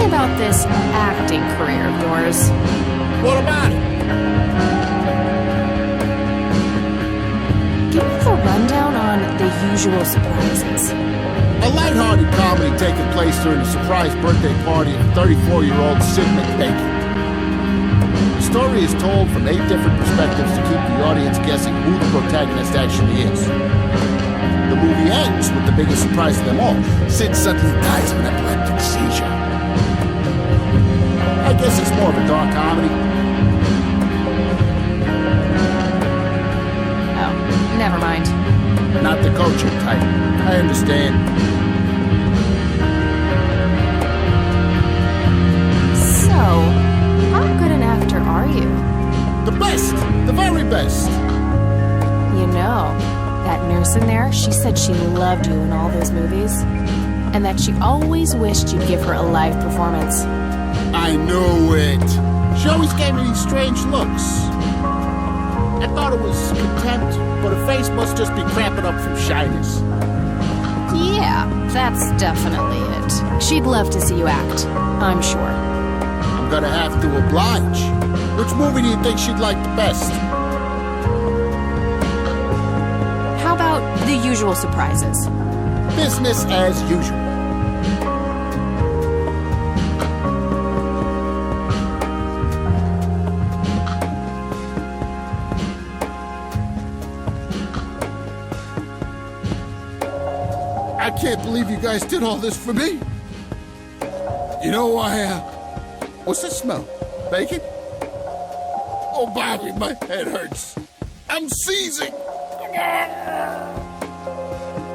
about this acting career of yours. What about it? Give me the rundown on The Usual Surprises. A lighthearted comedy taking place during a surprise birthday party of 34-year-old Sid McBacon. The story is told from 8 different perspectives to keep the audience guessing who the protagonist actually is. The movie ends with the biggest surprise of them all. Sid suddenly dies of an epileptic seizure. I guess it's more of a dark comedy. Oh, never mind. Not the culture type. I understand. So, how good an actor are you? The best! The very best! You know, that nurse in there, she said she loved you in all those movies, and that she always wished you'd give her a live performance. I knew it. She always gave me these strange looks. I thought it was contempt, but her face must just be cramping up from shyness. Yeah, that's definitely it. She'd love to see you act, I'm sure. I'm gonna have to oblige. Which movie do you think she'd like the best? How about The Usual Surprises? Business as usual. I can't believe you guys did all this for me. You know, what's this smell? Bacon? Oh, Bobby, my head hurts. I'm seizing.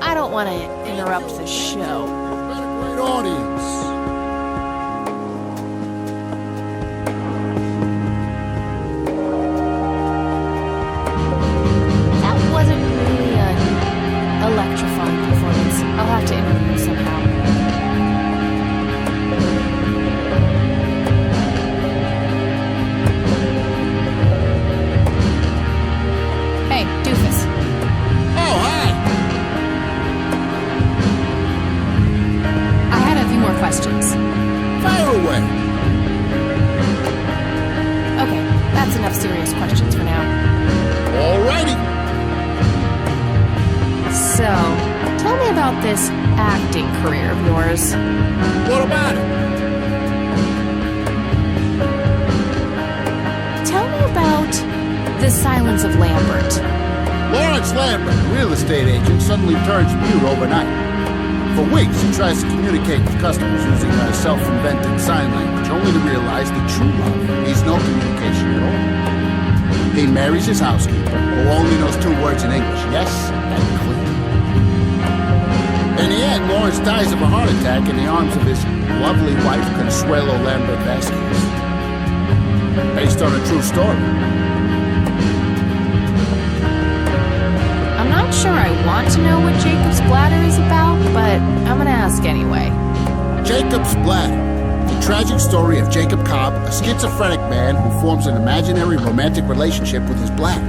I don't want to interrupt the show. You've got a great audience. That wasn't really an electrifying performance. I'll have to interview you somehow. Hey, Doofus. Oh, hi. I had a few more questions. Fire away. Okay, that's enough serious questions for now. Alrighty. So, tell me about this acting career of yours. What about it? Tell me about The Silence of Lambert. Lawrence Lambert, a real estate agent, suddenly turns mute overnight. For weeks, he tries to communicate with customers using a self-invented sign language, only to realize that true love needs no communication at all. He marries his housekeeper, who only knows 2 words in English, yes and clean. In the end, Lawrence dies of a heart attack in the arms of his lovely wife, Consuelo Lambert Vasquez. Based on a true story. I'm not sure I want to know what Jacob's Bladder is about, but I'm gonna ask anyway. Jacob's Bladder. The tragic story of Jacob Cobb, a schizophrenic man who forms an imaginary romantic relationship with his bladder.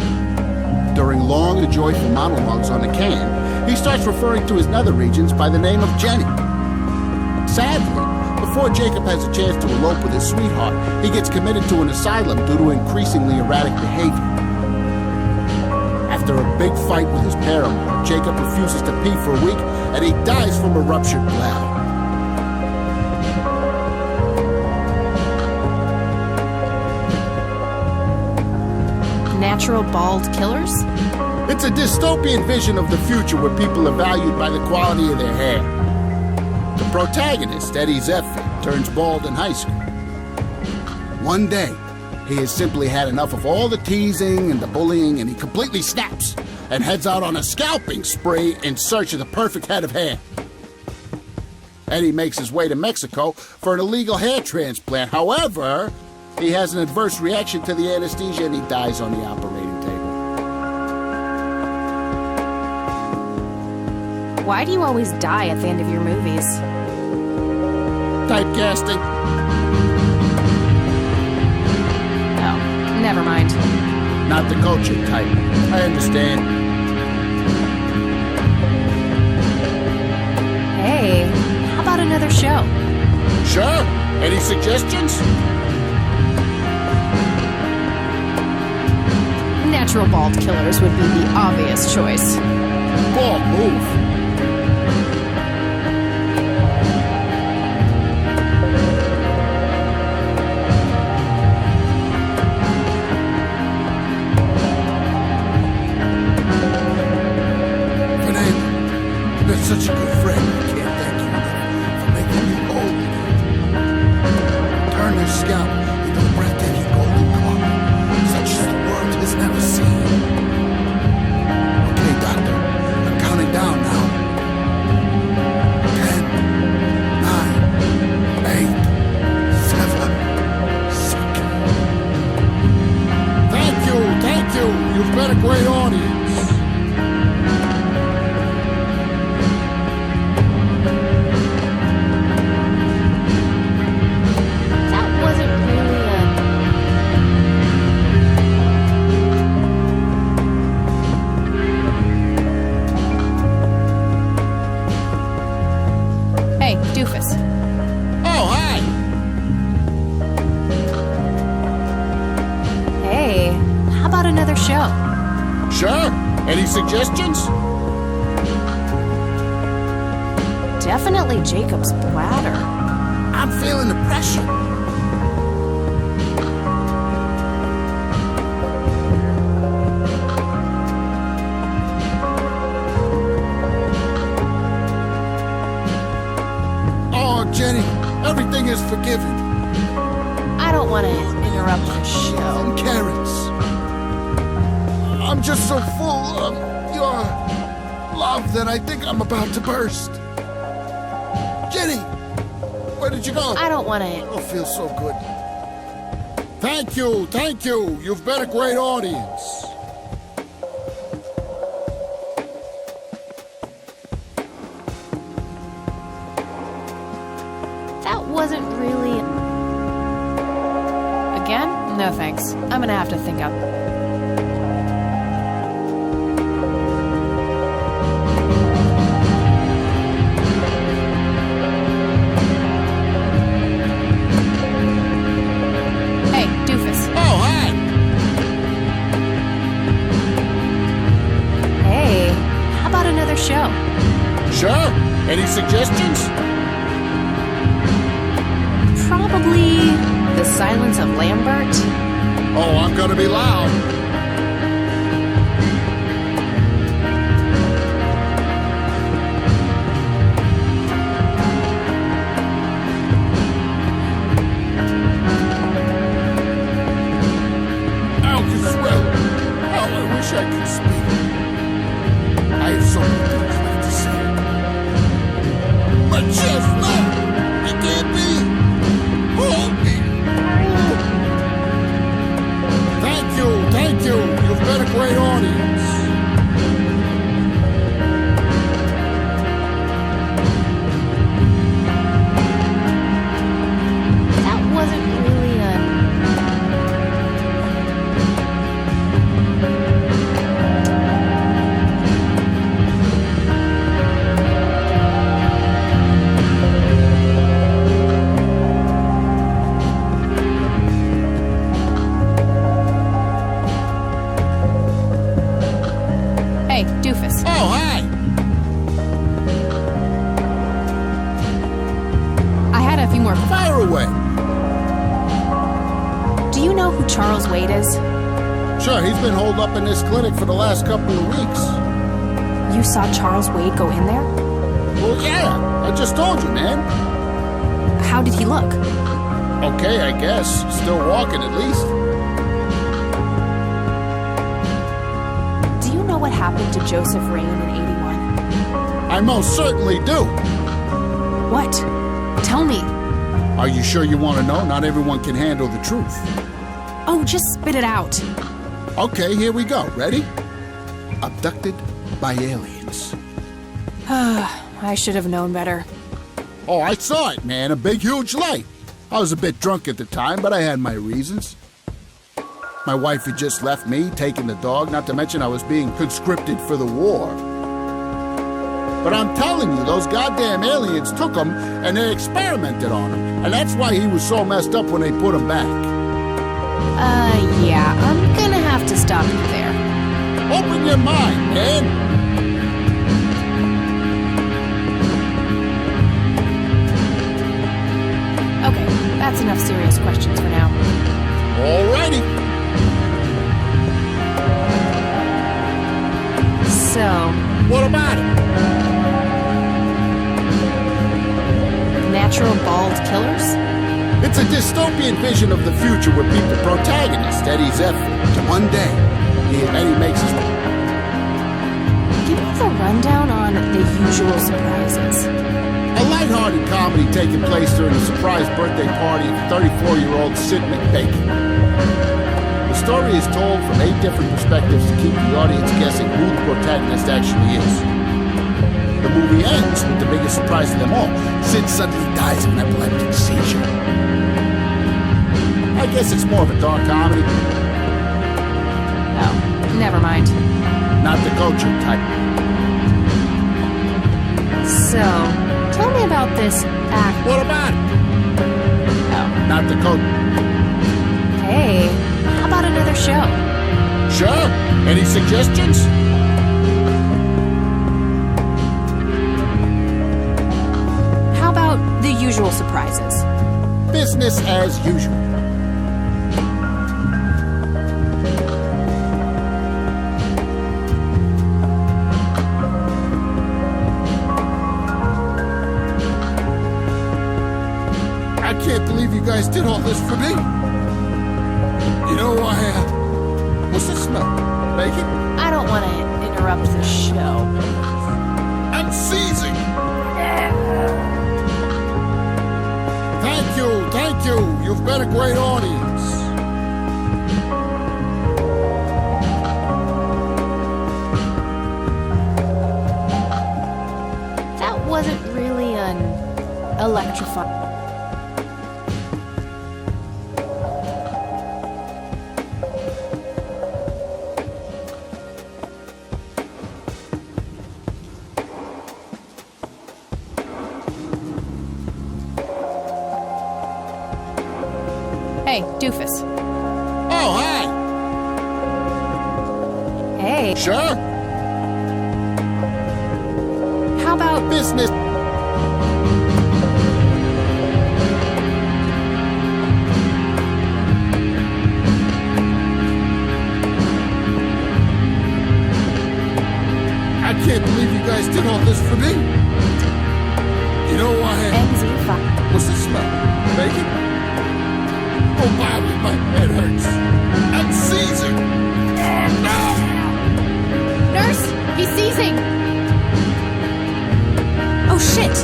During long and joyful monologues on the can, he starts referring to his nether regions by the name of Jenny. Sadly, before Jacob has a chance to elope with his sweetheart, he gets committed to an asylum due to increasingly erratic behavior. After a big fight with his paramour, Jacob refuses to pee for a week, and he dies from a ruptured bladder. Natural bald killers? It's a dystopian vision of the future where people are valued by the quality of their hair. The protagonist, Eddie Zephyr, turns bald in high school. One day, he has simply had enough of all the teasing and the bullying, and he completely snaps and heads out on a scalping spree in search of the perfect head of hair. Eddie makes his way to Mexico for an illegal hair transplant. However, he has an adverse reaction to the anesthesia and he dies on the operating table. Why do you always die at the end of your movies? Typecasting. Oh, never mind. Not the culture type. I understand. Hey, how about another show? Sure. Any suggestions? Natural bald killers would be the obvious choice. Ball, move. Such a good friend. I can't thank you enough for making me old again. Turn your scalp into a breathtaking golden carpet, such as the world has never seen. Okay, Doctor, I'm counting down now. 10, 9, 8, 7, 6. Thank you. You've been a great audience. Doofus. Oh, hi! Hey, how about another show? Sure. Any suggestions? Definitely Jacob's bladder. I'm feeling the pressure. Jenny, everything is forgiven. I don't want to interrupt the show. Carrots. I'm just so full of your love that I think I'm about to burst. Jenny, where did you go? I don't want to. Oh, feels so good. Thank you. You've been a great audience. Wasn't really... Again? No thanks. I'm gonna have to think up. Hey, Doofus. Oh, hi! Hey, how about another show? Sure. Any suggestions? Probably The Silence of Lambert. Oh, I'm gonna be loud. Out to swell. Oh, I wish I could speak. I have so many things left to say. My chest, no! It can't be! Hold me! Thank you. You've been a great audience. That wasn't really Hey, Doofus. Oh, hi! I had a few more. Fire away! Do you know who Charles Wade is? Sure, he's been holed up in this clinic for the last couple of weeks. You saw Charles Wade go in there? Well, yeah, I just told you, man. How did he look? Okay, I guess. Still walking, at least. Do you know what happened to Joseph Rain in 81? I most certainly do. What? Tell me. Are you sure you want to know? Not everyone can handle the truth. Oh, just spit it out. Okay, here we go. Ready? Abducted by aliens. I should have known better. Oh, I saw it, man. A big, huge light. I was a bit drunk at the time, but I had my reasons. My wife had just left me, taken the dog, not to mention I was being conscripted for the war. But I'm telling you, those goddamn aliens took him and they experimented on him. And that's why he was so messed up when they put him back. Yeah, I'm gonna have to stop you there. Open your mind, man. Okay, that's enough serious questions for now. Alrighty. So, What about it? natural bald killers? It's a dystopian vision of the future where the protagonist, Eddie Zephyr, one day, Eddie makes his... Give me the rundown on The Usual Surprises. A lighthearted comedy taking place during a surprise birthday party of 34-year-old Sid McBacon. The story is told from 8 different perspectives to keep the audience guessing who the protagonist actually is. The movie ends with the biggest surprise of them all. Sid suddenly dies of an epileptic seizure. I guess it's more of a dark comedy, Oh, never mind. not the Gojo type. So, tell me about this act. What about it? Oh, Not the Gojo. hey, how about another show? Sure. Any suggestions? How about The Usual Surprises? Business as usual. I can't believe you guys did all this for me. You know, what's the smell? Bacon? I don't want to interrupt the show. I'm seizing. Thank you. You've been a great audience. That wasn't really an electrifying. Hey, doofus. Oh, hi. Hey, Sure. how about Business. I can't believe you guys did all this for me. You know, NZ5? what's the smell? Bacon? Oh, Bobby, my head hurts. I'm seizing. Oh, no. Nurse, he's seizing. Oh shit.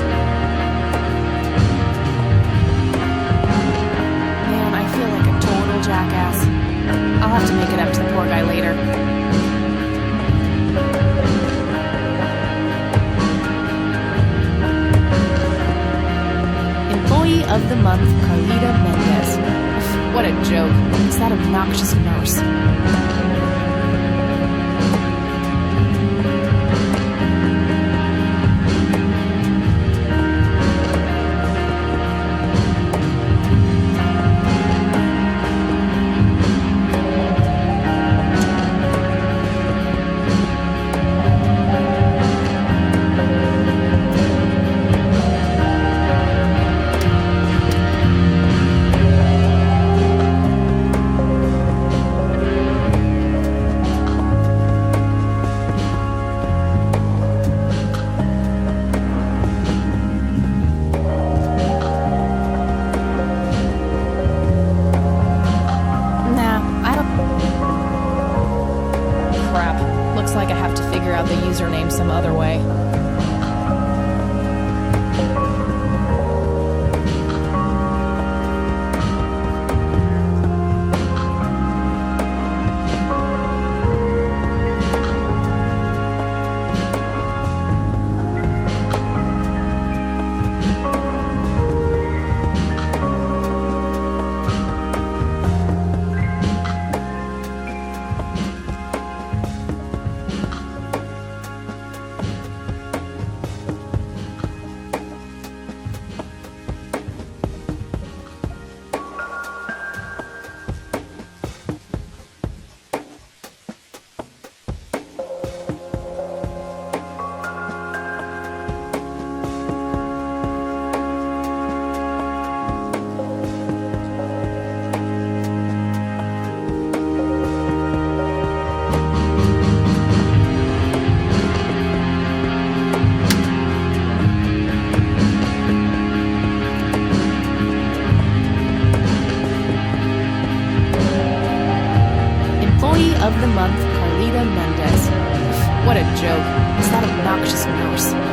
Man, I feel like a total jackass. I'll have to make it up to the poor guy later. Employee of the month, Carlita Mendez. What a joke. It's that obnoxious nurse. joke. It's that obnoxious nurse.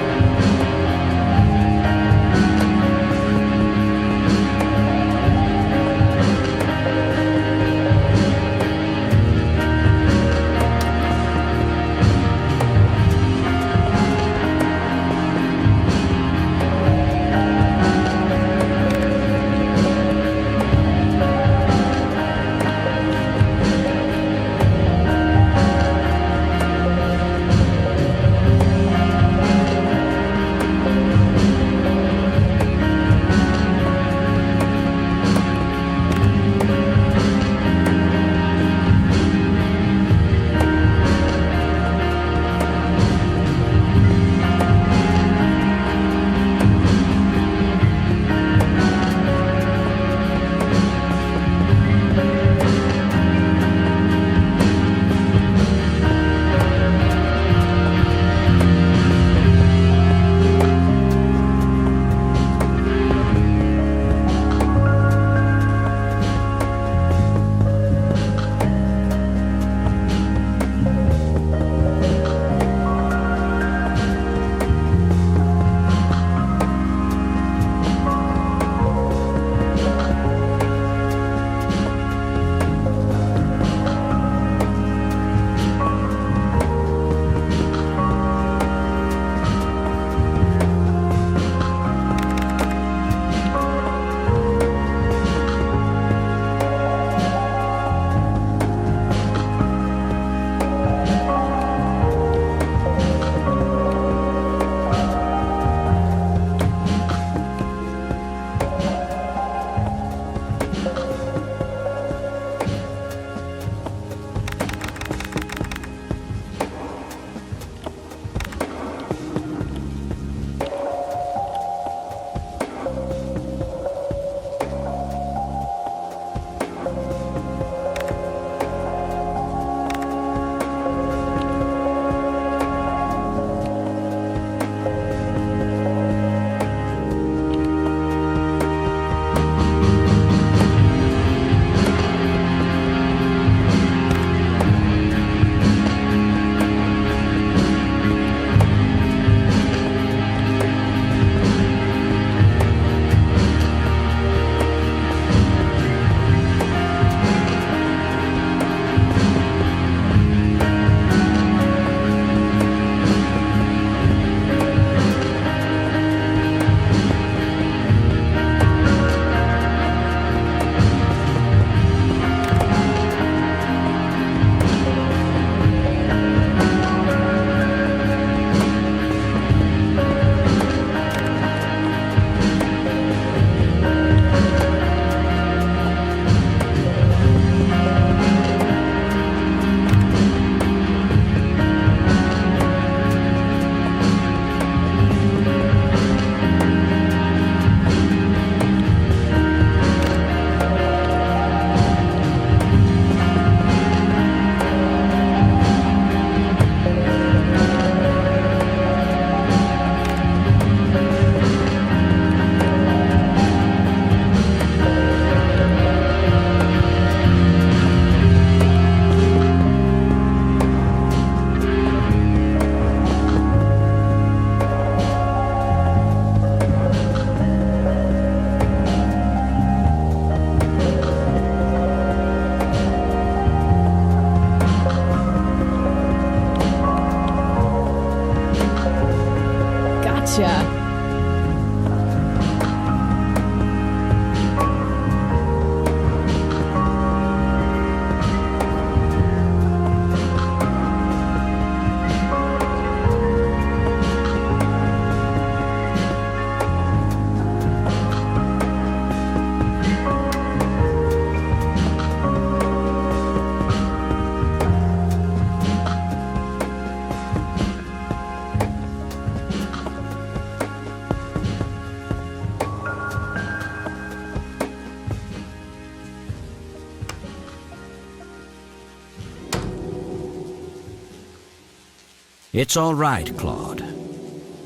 It's all right, Claude.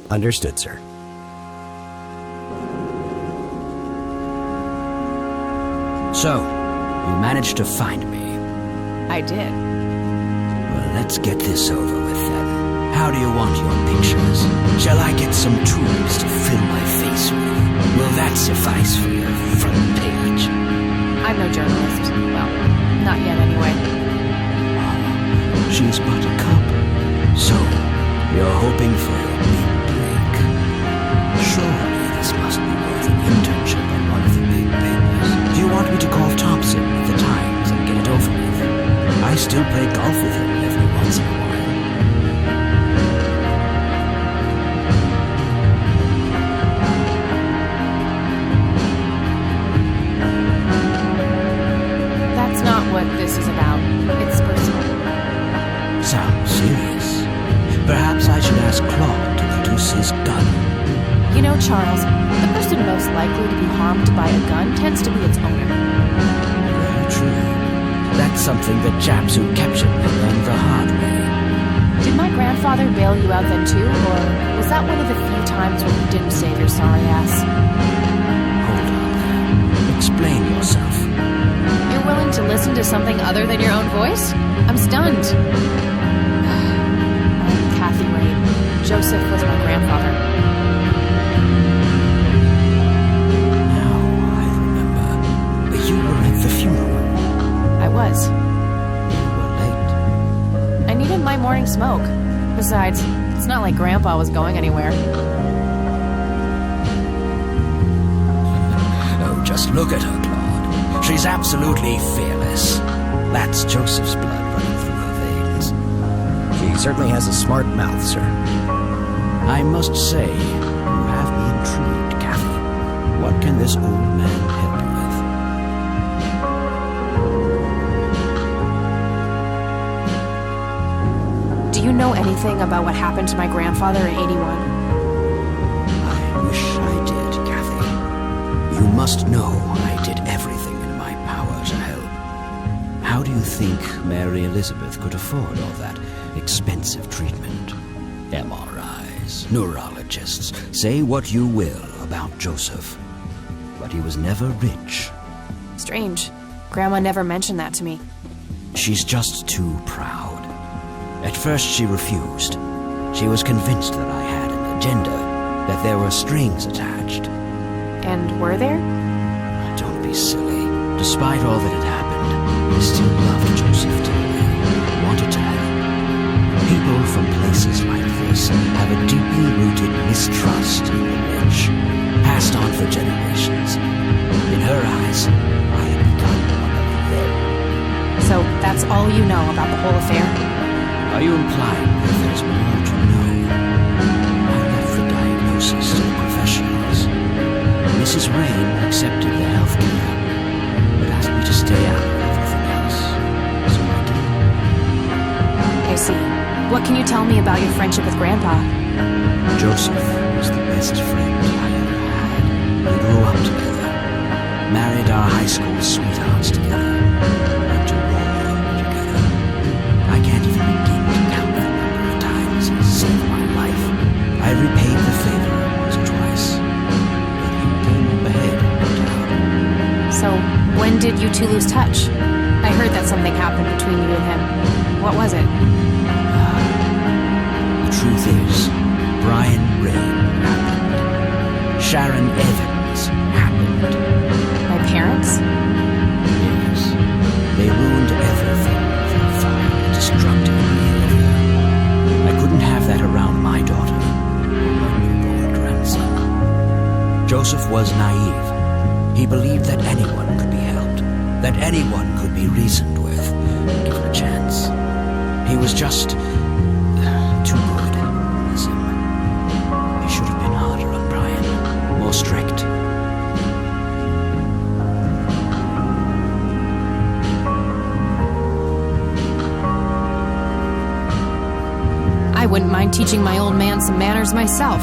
Understood, sir. So, you managed to find me. I did. Well, let's get this over with then. How do you want your pictures? Shall I get some tools to fill my face with? Will that suffice for your front page? I'm no journalist. Well, not yet anyway. She's but a cop. So, you're hoping for your big break. Surely this must be worth an internship on one of the big papers. Do you want me to call Thompson at the Times and get it over with? I still play golf with him every once in a while. That's not what this is about. It's personal. Sounds serious. Perhaps I should ask Claude to produce his gun. You know, Charles, the person most likely to be harmed by a gun tends to be its owner. Very true. That's something that chaps who captured me learned the hard way. Did my grandfather bail you out then too, or was that one of the few times when you didn't save your sorry ass? Hold on. Explain yourself. You're willing to listen to something other than your own voice? I'm stunned. I'm Kathy Wade. Joseph was my grandfather. Now I remember. You were at the funeral. I was. You were late. I needed my morning smoke. Besides, it's not like Grandpa was going anywhere. Oh, just look at her, Claude. She's absolutely fearless. That's Joseph's blood running through her veins. She certainly has a smart mouth, sir. I must say, you have me intrigued, Kathy. What can this old man help you with? Do you know anything about what happened to my grandfather in 81? I wish I did, Kathy. You must know I did everything in my power to help. How do you think Mary Elizabeth could afford all that expensive treatment? MRIs, neurologists, say what you will about Joseph. But he was never rich. Strange. Grandma never mentioned that to me. She's just too proud. At first she refused. She was convinced that I had an agenda, that there were strings attached. And were there? Don't be silly. Despite all that had happened, I still loved Joseph dearly. Wanted to help. People from places like this have a deeply rooted mistrust in the rich, passed on for generations. In her eyes, I had become one of them. So that's all you know about the whole affair? Are you implying that there's more to know? I left the diagnosis to the professionals. Mrs. Rain accepted the health care, but asked me to stay out of everything else. So I did. I see. What can you tell me about your friendship with Grandpa? Joseph was the best friend I ever had. We grew up together, married our high school sweethearts together, went to war together. I can't even begin to count the number of times he saved my life. I repaid the favor once or twice, but he came up ahead, no doubt. So, when did you two lose touch? I heard that something happened between you and him. What was it? The truth is, Brian Rain happened. Sharon Evans happened. My parents? Yes. They ruined everything with their vile, destructive behavior. I couldn't have that around my daughter or my newborn grandson. Joseph was naive. He believed that anyone could be helped, that anyone could be reasoned with, given a chance. He was just too good, as him. He should have been harder on Brian, more strict. I wouldn't mind teaching my old man some manners myself,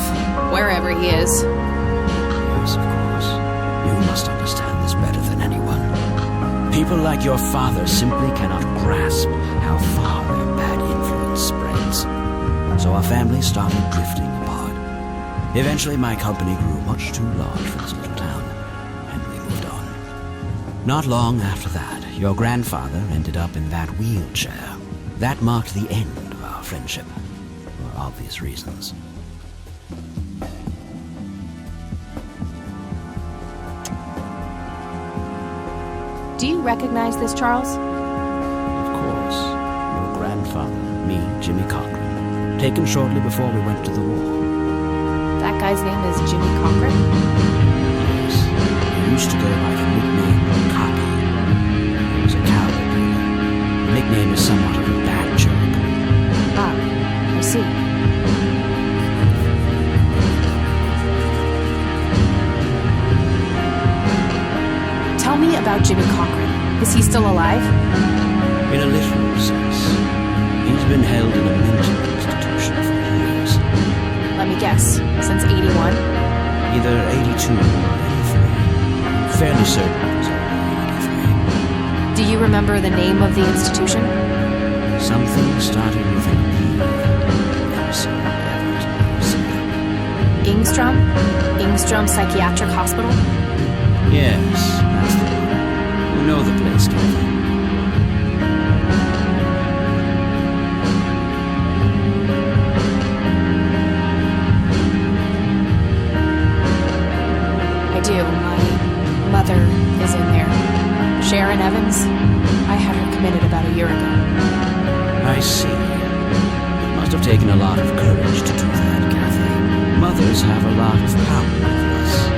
wherever he is. Yes, of course. You must understand this better than anyone. People like your father simply cannot grasp how far their bad influence spreads. So our family started drifting apart. Eventually my company grew much too large for this little town, and we moved on. Not long after that, your grandfather ended up in that wheelchair. That marked the end of our friendship. obvious reasons. Do you recognize this, Charles? Of course. Your grandfather, me, Jimmy Cochran. Taken shortly before we went to the war. That guy's name is Jimmy Cochran? Yes. He used to go by the nickname Copy. He was a cowboy dealer. The nickname is somewhat of a bad joke. Ah, I see. Tell me about Jimmy Cochran. Is he still alive? In a literal sense, he's been held in a mental institution for years. Let me guess, since 81? Either 82 or 83. Fairly certain it was only 83. Do you remember the name of the institution? Something started with an E. Nelson Everett. Ingstrom? Ingstrom Psychiatric Hospital? Yes, that's the one. You know the place, Kathy. I do. My mother is in there. Sharon Evans? I had her committed about a year ago. I see. It must have taken a lot of courage to do that, Kathy. Mothers have a lot of power over us.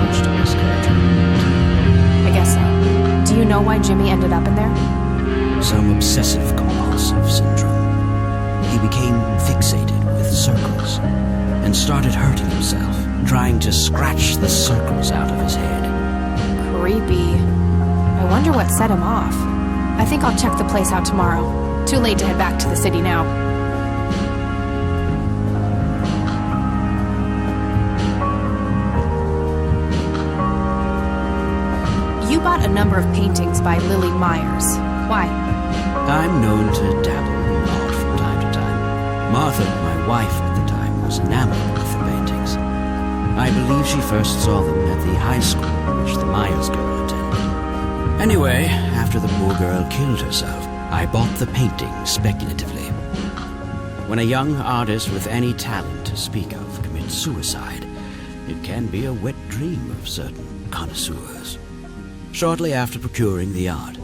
Most of us get to. I guess so. Do you know why Jimmy ended up in there? Some obsessive-compulsive syndrome. He became fixated with circles and started hurting himself, trying to scratch the circles out of his head. Creepy. I wonder what set him off. I think I'll check the place out tomorrow. Too late to head back to the city now. You bought a number of paintings by Lily Myers. Why? I'm known to dabble in art from time to time. Martha, my wife at the time, was enamored with the paintings. I believe she first saw them at the high school which the Myers girl attended. Anyway, after the poor girl killed herself, I bought the paintings speculatively. When a young artist with any talent to speak of commits suicide, it can be a wet dream of certain connoisseurs. Shortly after procuring the art,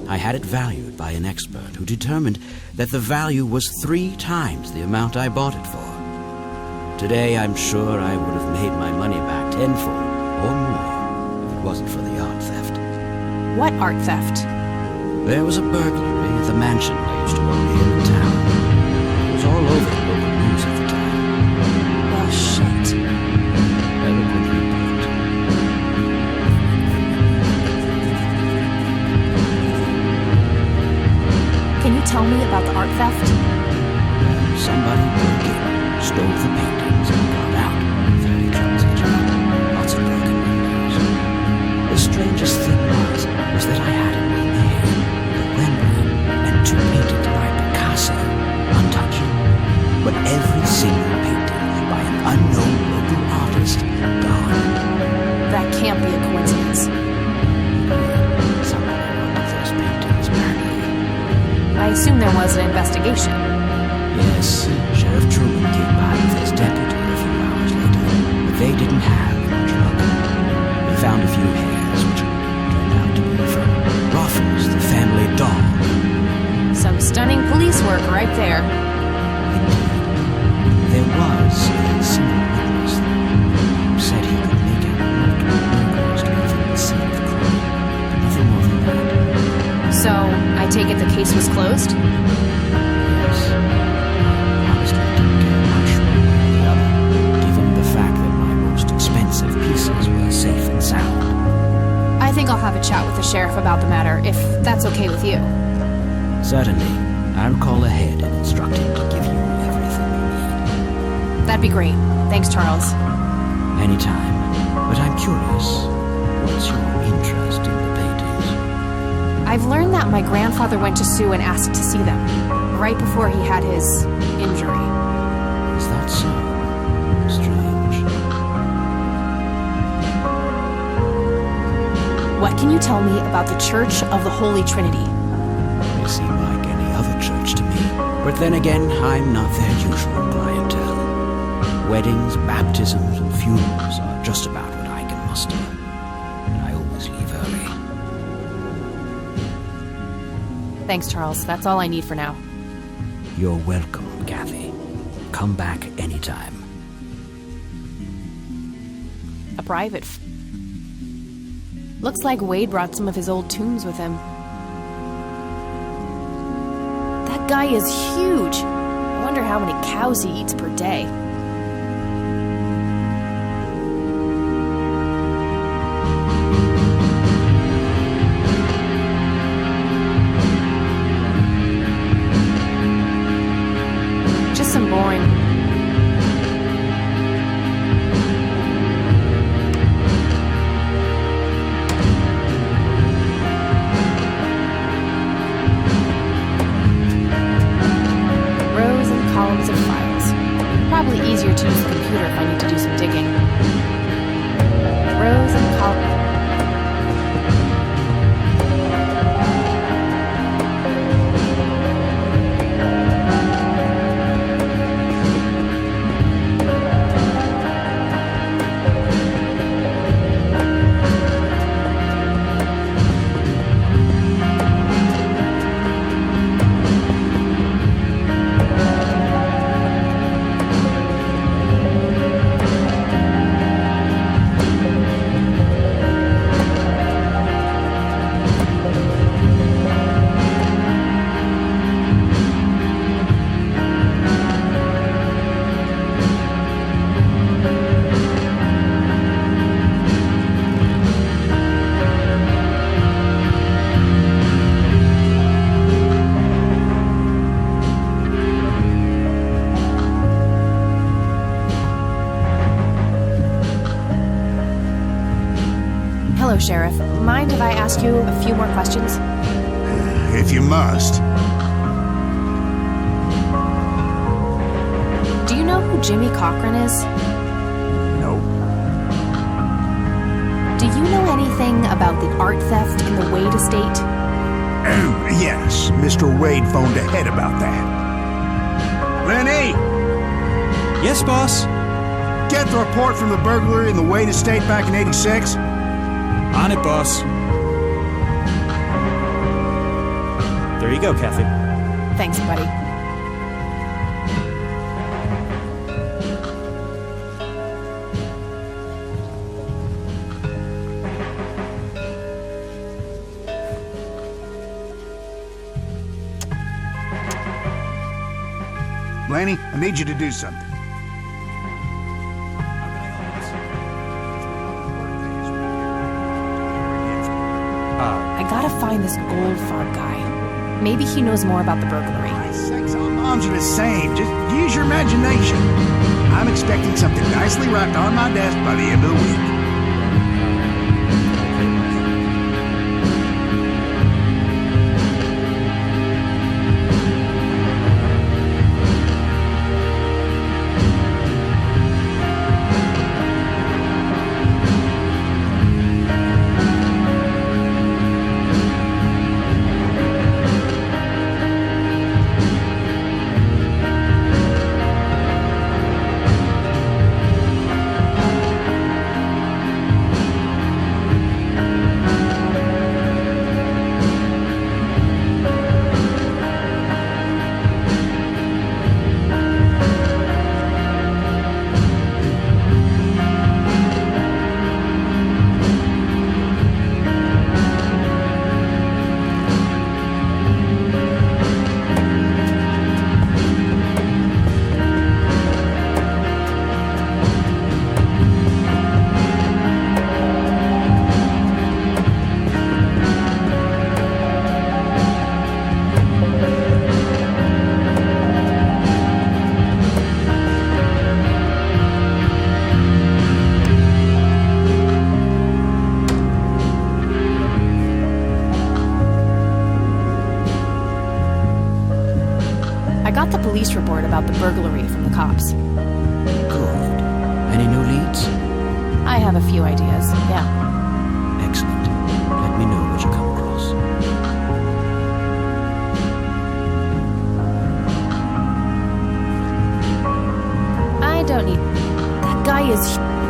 I had it valued by an expert who determined that the value was 3 times the amount I bought it for. Today, I'm sure I would have made my money back tenfold or more if it wasn't for the art theft. What art theft? There was a burglary at the mansion I used to own here in town. It was all over the local news at the time. Oh, shit. Eloquently put. Can you tell me about the art theft? Somebody broke in, stole the paintings, and got out. Very clumsy job. Lots of broken windows. The strangest thing was that I had in my hand a Rembrandt and 2 paintings by Picasso, untouched. But every single painting by an unknown local artist gone. That can't be a coincidence. Somebody wanted those paintings badly. I assume there was an investigation. Yes, Sheriff Truman came by with his deputy a few hours later, but they didn't have much luck. They found a few hairs, which turned out to be from Ruffles, the family dog. Some stunning police work right there. Indeed. There was a single witness who said he could make out multiple burglars leaving the scene of crime. Nothing more than that. So, I take it the case was closed? Yes. Honestly, I didn't get much one way or the other, given the fact that my most expensive pieces were safe and sound. I think I'll have a chat with the sheriff about the matter, if that's okay with you. Certainly. I'll call ahead and instruct him to give you everything you need. That'd be great. Thanks, Charles. Anytime. But I'm curious, what's your interest in the paintings? I've learned that my grandfather went to Sue and asked to see them, right before he had his injury. Is that so? Strange. What can you tell me about the Church of the Holy Trinity? They seem like any other church to me. But then again, I'm not their usual clientele. Weddings, baptisms, and funerals are just about what I can muster. And I always leave early. Thanks, Charles. That's all I need for now. You're welcome, Kathy. Come back anytime. A private. Looks like Wade brought some of his old tunes with him. That guy is huge. I wonder how many cows he eats per day. Just some boring. Of files. Probably easier to use the computer if I need to do some digging. Rows and columns. Hello, Sheriff. Mind if I ask you a few more questions? If you must. Do you know who Jimmy Cochran is? No. Do you know anything about the art theft in the Wade estate? Yes, Mr. Wade phoned ahead about that. Lenny! Yes, boss? Get the report from the burglary in the Wade estate back in '86. On it, boss. There you go, Kathy. Thanks, buddy. Laney, I need you to do something. I gotta find this Goldfarb guy. Maybe he knows more about the burglary. Sex on moms are the same. Just use your imagination. I'm expecting something nicely wrapped on my desk by the end of the week. Police report about the burglary from the cops. Good. Any new leads? I have a few ideas, yeah. Excellent. Let me know what you come across. is